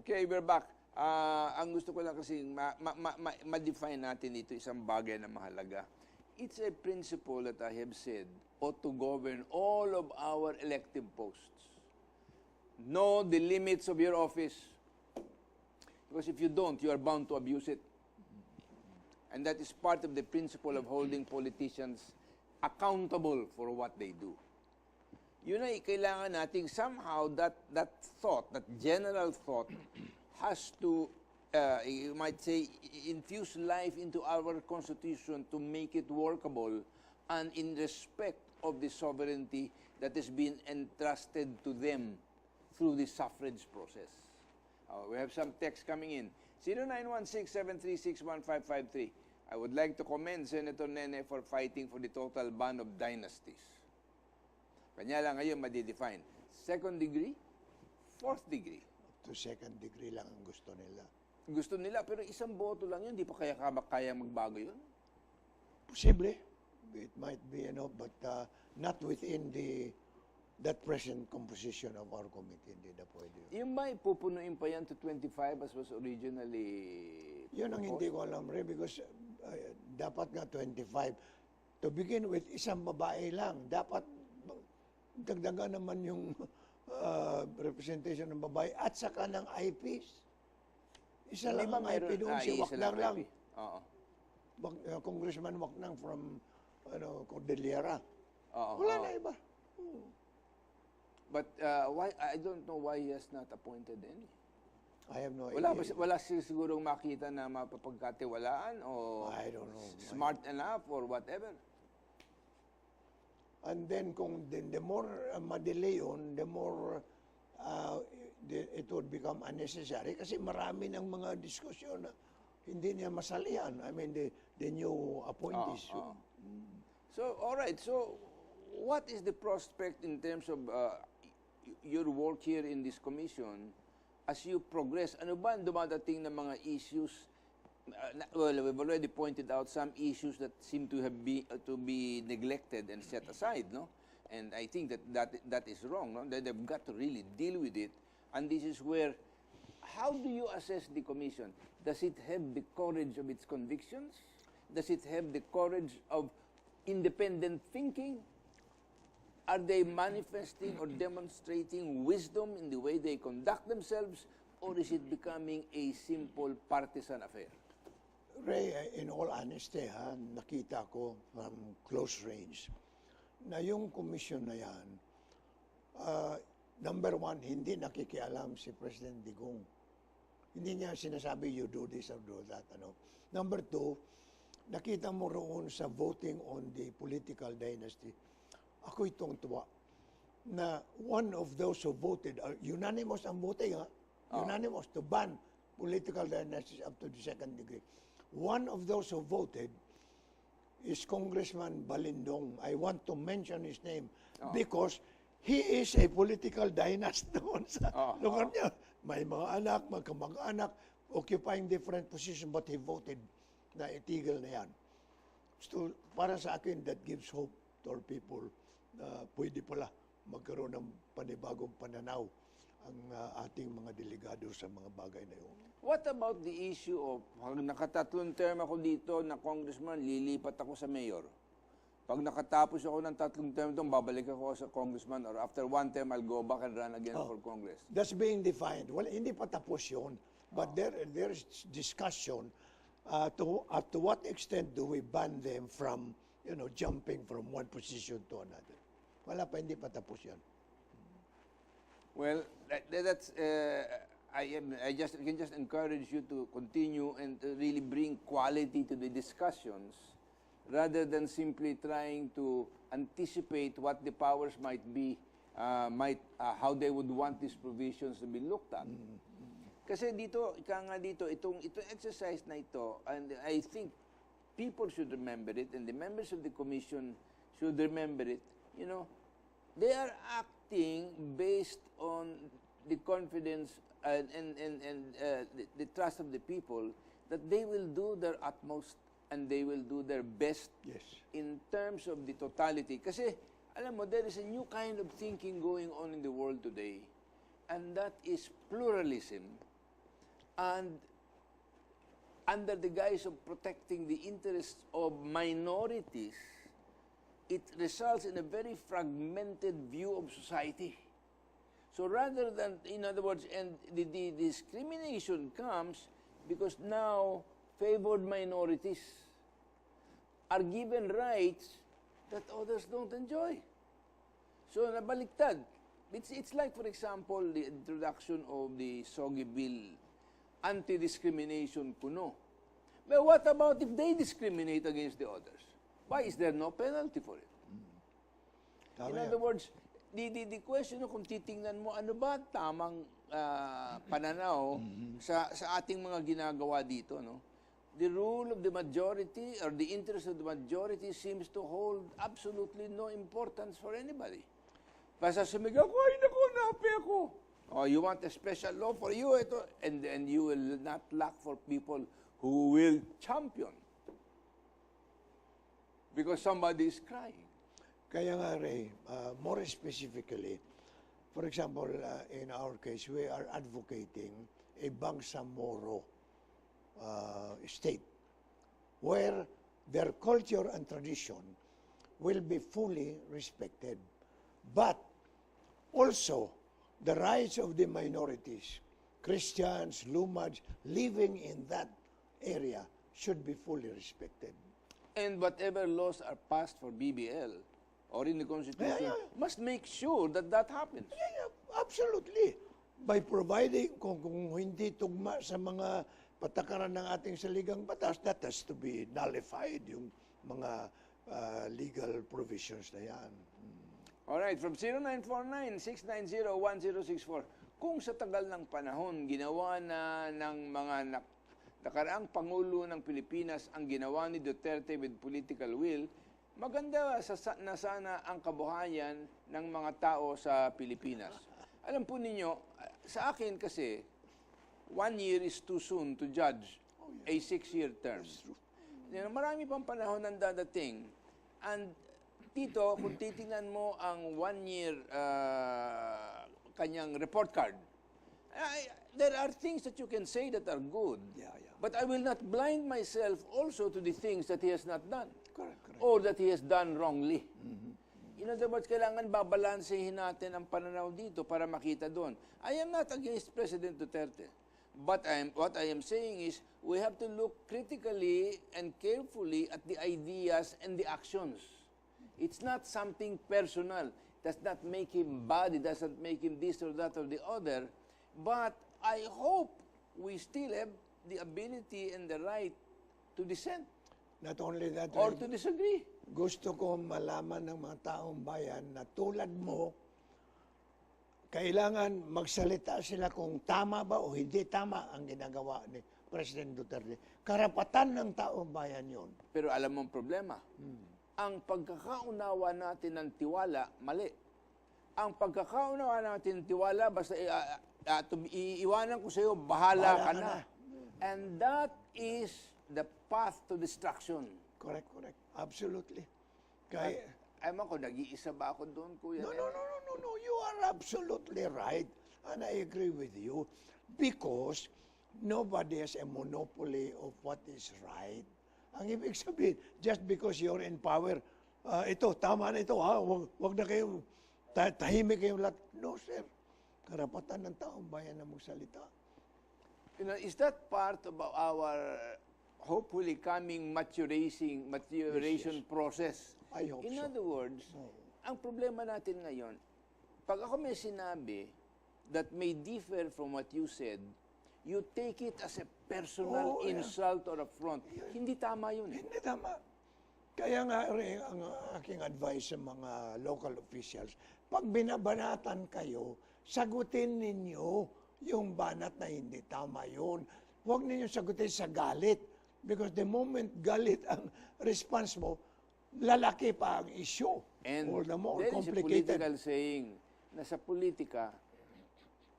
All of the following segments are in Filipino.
Okay, we're back. Ang gusto ko lang kasi ma-define natin dito isang bagay na mahalaga. It's a principle that I have said ought to govern all of our elective posts. Know the limits of your office. Because if you don't, you are bound to abuse it. And that is part of the principle of holding politicians accountable for what they do. Yun ay kailangan nating somehow that thought, that general thought, has to, you might say, infuse life into our Constitution to make it workable and in respect of the sovereignty that has been entrusted to them through the suffrage process. We have some text coming in. 0916-736-1553. I would like to commend Senator Nene for fighting for the total ban of dynasties. Kanya lang ngayon ma-define. Second degree, fourth degree. To second degree lang ang gusto nila. Gusto nila, pero isang boto lang yun. Di pa kaya magbago yun? Posible. It might be, but not within that present composition of our committee. Hindi na pwede. Yung ba ipupunuin pa yan to 25 as was originally yun ang hindi ko alam, Ray, because dapat nga 25. To begin with, isang babae lang. Dapat dagdagan naman yung representation ng babae at saka ng IPs. Isa lang ang IP doon, si Waknang lang. Oo. Congressman Waknang from Cordillera. Oo. Wala na iba. But why? I don't know why he has not appointed any. I have no idea. Wala sigurong makita na mapapagkatiwalaan o I don't know. Smart enough or whatever. And then kung the more madelay yun, the more it would become unnecessary kasi marami ng mga diskusyon na hindi niya masalihan. I mean, the new appointees. So, all right. So, what is the prospect in terms of your work here in this commission as you progress? Ano ba ang dumadating na mga issues? Well, we've already pointed out some issues that seem to be neglected and set aside, no? And I think that is wrong, no? That they've got to really deal with it. And this is where, how do you assess the commission? Does it have the courage of its convictions? Does it have the courage of independent thinking? Are they manifesting or demonstrating wisdom in the way they conduct themselves? Or is it becoming a simple partisan affair? Ray, in all honesty, nakita ko from close range na yung commission na yan, number one, hindi nakikialam si President Digong. Hindi niya sinasabi, you do this or do that. Number two, nakita mo roon sa voting on the political dynasty, ako itong tuwa na one of those who voted, unanimous ang voting, unanimous to ban political dynasties up to the second degree. One of those who voted is Congressman Balindong. I want to mention his name because he is a political dynast doon sa lugar niya. May mga anak, magkamag-anak, occupying different positions, but he voted na itigil na yan. So, para sa akin, that gives hope to our people na pwede pala magkaroon ng panibagong pananaw ang ating mga delegado sa mga bagay na yun. What about the issue of, pag nakatatlong term ako dito na congressman, lilipat ako sa mayor. Pag nakatapos ako ng 3 term doon, babalik ako sa congressman, or after 1 term, I'll go back and run again for Congress. That's being defined. Well, hindi pa tapos yun. But there is discussion to what extent do we ban them from, jumping from one position to another. Wala pa, hindi pa tapos yan. Well, that's I can just encourage you to continue and to really bring quality to the discussions, rather than simply trying to anticipate what the powers might be, how they would want these provisions to be looked at. Kasi dito, itong exercise na ito, and I think people should remember it, and the members of the commission should remember it. They are acting based on the confidence and the trust of the people that they will do their utmost and they will do their best in terms of the totality. Kasi, alam mo, there is a new kind of thinking going on in the world today, and that is pluralism And under the guise of protecting the interests of minorities, it results in a very fragmented view of society. So rather than, in other words, and the discrimination comes because now favored minorities are given rights that others don't enjoy. So nabaliktad. It's like, for example, the introduction of the SOGI bill, anti-discrimination kuno. But what about if they discriminate against the others? Why is there no penalty for it? Tama In yan. other words, the question kung titingnan mo, ano ba tamang pananaw sa ating mga ginagawa dito, no? The rule of the majority or the interest of the majority seems to hold absolutely no importance for anybody. Basta sumigaw ko, ay naku, napi ako. Oh, you want a special law for you, ito, and you will not lack for people who will champion because somebody is crying. Kaya nga, Ray, more specifically, for example, in our case, we are advocating a Bangsamoro state where their culture and tradition will be fully respected. But also, the rights of the minorities, Christians, Lumads, living in that area should be fully respected. And whatever laws are passed for BBL or in the Constitution must make sure that that happens. Yeah, absolutely. By providing, kung hindi tugma sa mga patakaran ng ating saligang batas, that has to be nullified, yung mga legal provisions na yan. Alright, from 0949-690-1064, kung sa tagal ng panahon, ginawa na ng mga nakaraang Pangulo ng Pilipinas ang ginawa ni Duterte with political will, maganda na sana ang kabuhayan ng mga tao sa Pilipinas. Alam po ninyo, sa akin kasi, 1 year is too soon to judge a 6-year term. Marami pang panahon ang dadating. And dito, kung titingnan mo ang 1-year kanyang report card, there are things that you can say that are good. Yeah. But I will not blind myself also to the things that he has not done. Correct. Or that he has done wrongly. In other words, kailangan babalansehin natin ang pananaw dito para makita doon. I am not against President Duterte. But what I am saying is, we have to look critically and carefully at the ideas and the actions. It's not something personal. It does not make him bad. It doesn't make him this or that or the other. But I hope we still have the ability and the right to dissent. Not only that, Or to disagree. gusto ko malaman ng mga taong bayan na tulad mo, kailangan magsalita sila kung tama ba o hindi tama ang ginagawa ni President Duterte. Karapatan ng taong bayan yon. Pero alam mo ang problema. Ang pagkakaunawa natin ng tiwala, mali. Ang pagkakaunawa natin ng tiwala, basta iiwanan ko sa iyo, bahala ka na. And that is the path to destruction. Correct. Absolutely. Kaya, Ewan ko, nag-iisa ba ako doon, Kuya? No. You are absolutely right. And I agree with you. Because nobody has a monopoly of what is right. Ang ibig sabihin, just because you're in power, ito, tama na ito, ha? Wag na kayong, tahimik kayong lahat. No, sir. Karapatan ng taong bayan na magsalita. You know, is that part of our hopefully coming maturation process? I hope In so. other words, ang problema natin ngayon, pag ako may sinabi that may differ from what you said, you take it as a personal insult or affront. Hindi tama yun. Hindi tama. Kaya nga, Ray, ang aking advice sa mga local officials, pag binabanatan kayo, sagutin ninyo yung banat na hindi tama yun. Huwag ninyo sagutin sa galit. Because the moment galit ang response mo, lalaki pa ang issue. And or the more there is a complicated. political saying na sa politika,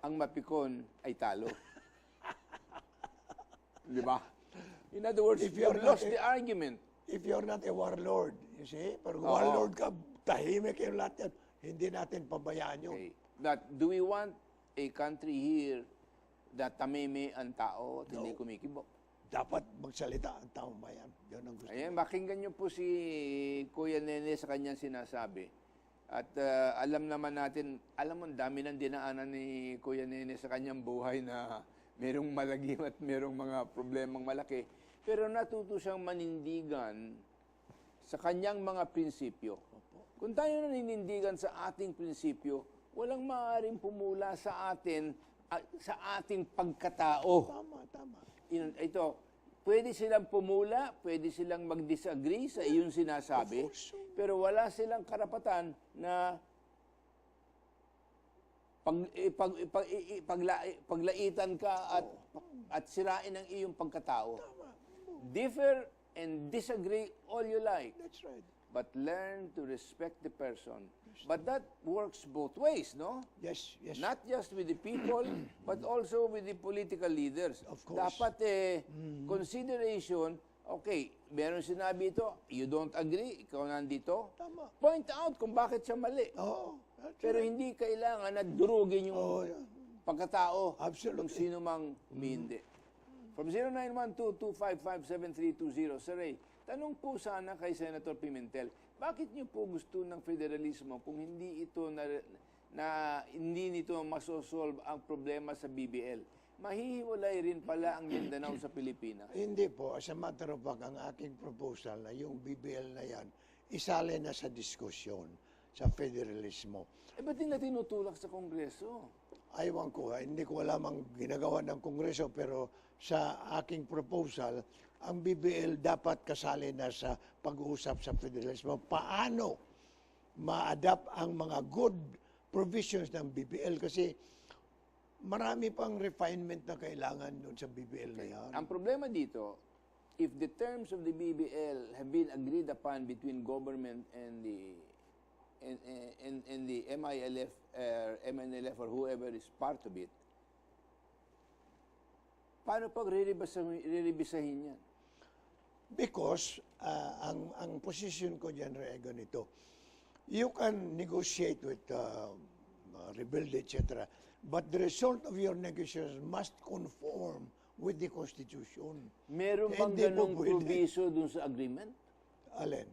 ang mapikon ay talo. Di ba? In other words, If you you're lost not the argument. If you're not a warlord, you see, pag warlord ka, tahimik yung lahat yan. Hindi natin pabayaan yun. Okay. That do we want a country here na tamimi ang tao at hindi No. kumikibo. Dapat magsalita ang taong bayan. Yun ang gusto. Ayan, pakinggan niyo po si Kuya Nene sa kanyang sinasabi. At alam naman natin, alam mo, dami ng dinaanan ni Kuya Nene sa kanyang buhay na merong malagim at merong mga problemang malaki. Pero natuto siyang manindigan sa kanyang mga prinsipyo. Kung tayo naninindigan sa ating prinsipyo, walang maaaring pumula sa atin, sa ating pagkatao. Tama. Ito, pwede silang pumula, pwede silang mag-disagree sa iyong sinasabi, pero wala silang karapatan na paglaitan ka at sirain ang iyong pagkatao. Differ and disagree all you like, That's right. but learn to respect the person. But that works both ways, no? Yes. Not just with the people, but also with the political leaders. Of course. Dapat consideration, okay, meron sinabi ito, you don't agree, ikaw nandito. Tama. Point out kung bakit siya mali. Oo. That's Pero right. hindi kailangan na durugin yung Oh, yeah. pagkatao Absolutely. ng sino mang hindi. From 0912-255-7320, Sir Ray, tanong po sana kay Senator Pimentel, bakit niyo po gusto ng federalismo kung hindi ito hindi nito masosolve ang problema sa BBL? Mahihiwalay rin pala ang Mindanao sa Pilipinas. Hindi po. As a matter of fact, ang aking proposal na yung BBL na yan, isali na sa diskusyon sa federalismo. Ba't nila tinutulak sa Kongreso? Aywan ko, hindi ko alam ang ginagawa ng Kongreso, pero sa aking proposal, ang BBL dapat kasali na sa pag-uusap sa federalismo. Paano ma-adapt ang mga good provisions ng BBL? Kasi marami pang refinement na kailangan doon sa BBL na yan. Ang problema dito, if the terms of the BBL have been agreed upon between government and the MILF, MNLF, or whoever is part of it, paano pag re-revisahin yan? Because ang position ko dyan, Ray, ganito. You can negotiate with rebuild, etc. But the result of your negotiations must conform with the Constitution. Meron bang Hindi po ganong pwede. proviso dun sa agreement? Alin?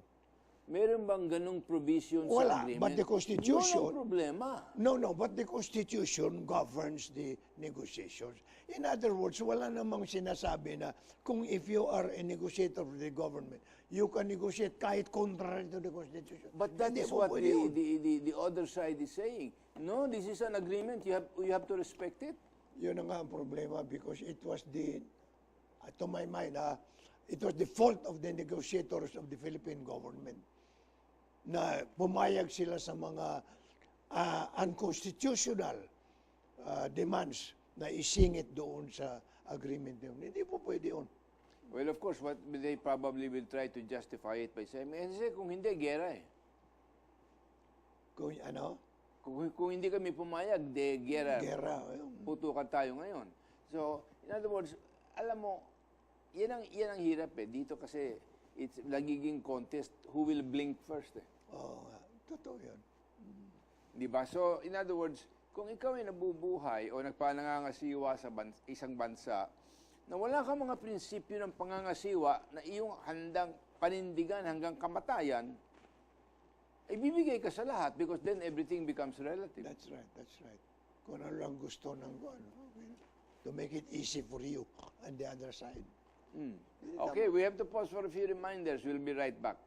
Meron bang ganong provision Wala, sa agreement? but the Constitution- Yun ang problema. No, but the Constitution governs the negotiations. In other words, wala namang sinasabi na kung if you are a negotiator of the government, you can negotiate kahit contrary to the Constitution. But that Hindi is po what pwede yun. the other side is saying. No, this is an agreement. You have to respect it. Yun ang nga ang problema because it was to my mind, it was the fault of the negotiators of the Philippine government na pumayag sila sa mga unconstitutional demands na isingit doon sa agreement na yun. Hindi po pwede yun. Well, of course, what they probably will try to justify it by saying, kasi kung hindi, gera eh. Kung ano, Kung hindi kami pumayag, de gera. gera. Putukan tayo ngayon. So, in other words, alam mo, yan ang hirap eh. Dito kasi, it's nagiging contest who will blink first eh. Oo, totoo yun. Di ba? So, in other words, kung ikaw ay nabubuhay o nagpanangangasiwa sa isang bansa, na wala kang mga prinsipyo ng pangangasiwa na iyong handang panindigan hanggang kamatayan, ay bibigay ka sa lahat because then everything becomes relative. That's right. Kung ano lang gusto ng to make it easy for you on the other side. Okay, we have to pause for a few reminders. We'll be right back.